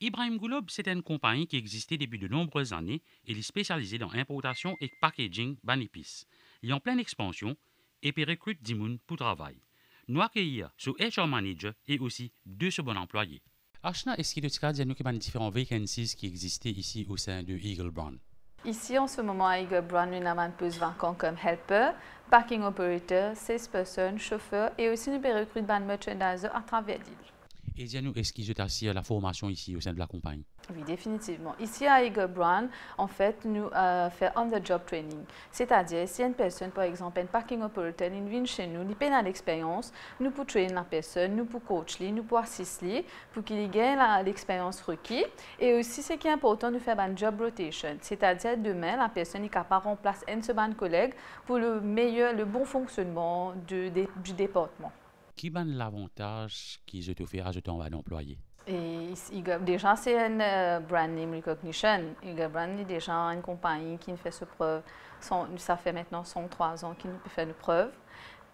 Ibrahim Goulob, c'est une compagnie qui existait depuis de nombreuses années et est spécialisée dans l'importation et packaging d'épices. Il est en pleine expansion et puis recrute du monde pour travail. Nous accueillons ce HR manager et aussi deux seconds employés. Ashna, est-ce qu'il y a des différentes vacancies qui existaient ici au sein de Eagle Brown? Ici, en ce moment, à Eagle Brown, nous avons un poste vacant comme helper, packing operator, salesperson, chauffeur et aussi nous pouvons recruter des merchandisers à travers l'île. Et dis-nous, est-ce qu'ils ont assis à la formation ici au sein de la compagnie? Oui, définitivement. Ici à Eagle Brown, en fait, nous faisons on-the-job training. C'est-à-dire, si une personne, par exemple, un packing operator, il vient chez nous, il a l'expérience, nous pouvons trainer la personne, nous pouvons coacher, nous pouvons assister pour qu'il gagne l'expérience requise. Et aussi, ce qui est important, nous faisons un job rotation. C'est-à-dire, demain, la personne est capable de remplacer un seul collègue pour le bon fonctionnement du département. Qui est l'avantage qu'ils ont offert à un employé? Et déjà, c'est une brand name recognition. Eagle Brand est déjà une compagnie qui fait ses preuves. Ça fait maintenant 103 ans qu'il nous fait nos preuves.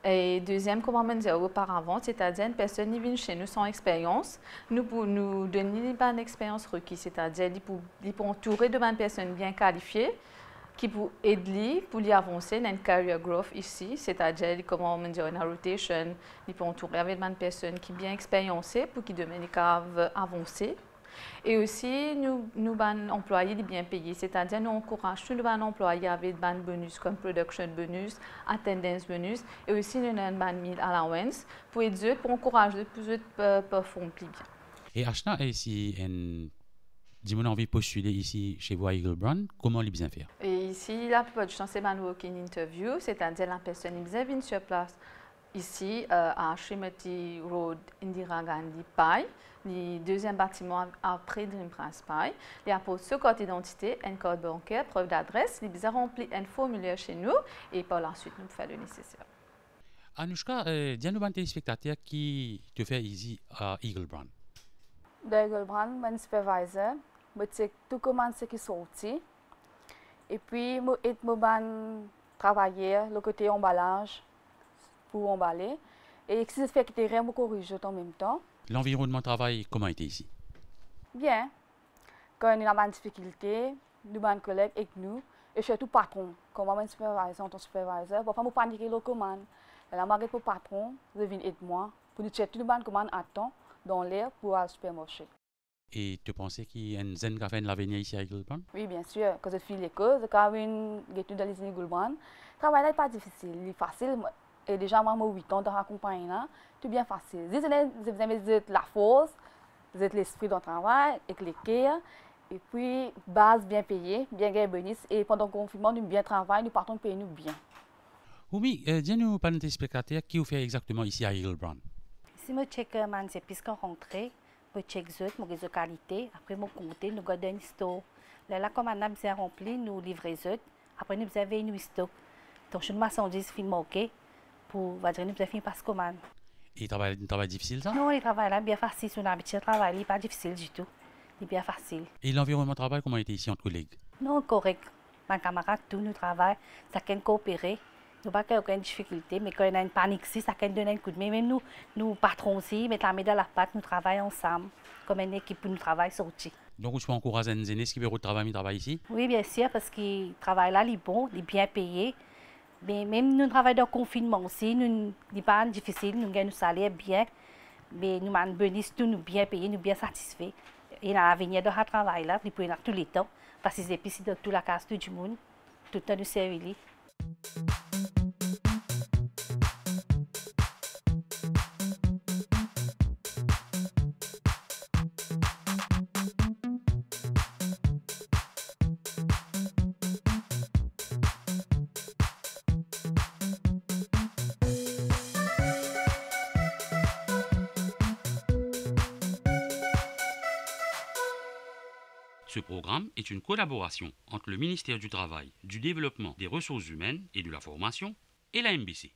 Et deuxième, comme on disait auparavant, c'est-à-dire une personne qui vient chez nous sans expérience, nous pour nous donner une expérience requise, c'est-à-dire il peut entourer de bonnes personnes bien qualifiées qui peut aider pour lui avancer dans une career growth ici, c'est-à-dire comment on dit une rotation, il peut entourer avec une personne qui est bien expérimentée pour qu'il devienne avancer. Et aussi, nous avons employés bien payés, c'est-à-dire nous encourageons tous les employés avec des bonus comme production bonus, attendance bonus, et aussi nous avons des meal allowance pour aider, pour encourager plus de performer plus bien. Et Ashna, si dis-moi, envie de postuler ici chez vous à Eagle Brown, comment les bien faire? Et ici, la plupart du temps, c'est un walk-in interview, c'est-à-dire la personne qui vient sur place ici à Srimati Road, Indira Gandhi Pai, le deuxième bâtiment après Dream Prince Pai. Il apporte ce carte d'identité, un code bancaire, preuve d'adresse, il a rempli un formulaire chez nous et par la suite, nous faisons le nécessaire. Anushka, dis-nous un téléspectateur qui te fait ici à Eagle Brown. Dans Eagle Brown, je suis supervisor. Je sais tout comment c'est qui sorti. Et puis, je travailler le côté emballage pour emballer. Et si je fais que je me corrige en même temps. L'environnement de travail, comment était ici? Bien. Quand il y a une difficulté, nous avons un collègue avec nous. Et surtout patron. Comme je suis supervisor, en tant que supervisor, parfois je paniquer les commandes. La marque pour patron, je viens aider moi pour nous chercher toutes les commandes à temps dans l'air pour aller au supermarché. Et tu pensais qu'il y a une zen café de l'avenir ici à Eagle Brown? Oui, bien sûr. Quand je fais l'école, quand j'ai une étude dans les Eagle Brown, le travail n'est pas difficile, il est facile. Et déjà, moi, 8 ans dans la compagnie, c'est bien facile. Vous avez la force, vous avez l'esprit dans le travail, avec les cœurs, et puis, base bien payée, bien gagné bonus. Et pendant le confinement, nous bien travaillons, nous partons payer nous bien. Oui, dis-nous pas un téléspectateur qui vous fait exactement ici à Eagle Brown. Si je check mes épices qui sont rentrées, je check les qualités, après je compte, nous gardons une store. Là, comme on a bien rempli, nous livrons les après nous avons une stock. Donc, je marchandise fin marqué pour nous avons fini par commande. Et un travail difficile, ça? Non, le travail là bien facile, si on a l'habitude de travailler, il n'est pas difficile du tout. Il est bien facile. Et l'environnement de travail, comment était ici entre collègues? Non, correct. Mes camarades, tous nous travaillons, ça peut coopérer. Nous n'avons pas aucune difficulté, mais quand il y a une panique ici, ça peut donner un coup de main. Même nous patrons aussi, mettons la main dans la pâte, nous travaillons ensemble, comme une équipe pour nous travailler sortir. Donc, je peux encourager les aînés qui veulent travailler ici? Oui, bien sûr, parce que le travail là, il est bon, il est bien payé. Mais même nous travaillons dans le confinement aussi, il n'est pas difficile, nous gagnons un salaire bien, mais nous avons un bonus, tout nous bien payé, nous bien satisfaits. Et dans l'avenir de ce travail là, nous pouvons tous les temps, parce que c'est épices dans toute la case, tout le monde, tout le temps nous servir. Ce programme est une collaboration entre le ministère du Travail, du Développement des Ressources humaines et de la Formation et la MBC.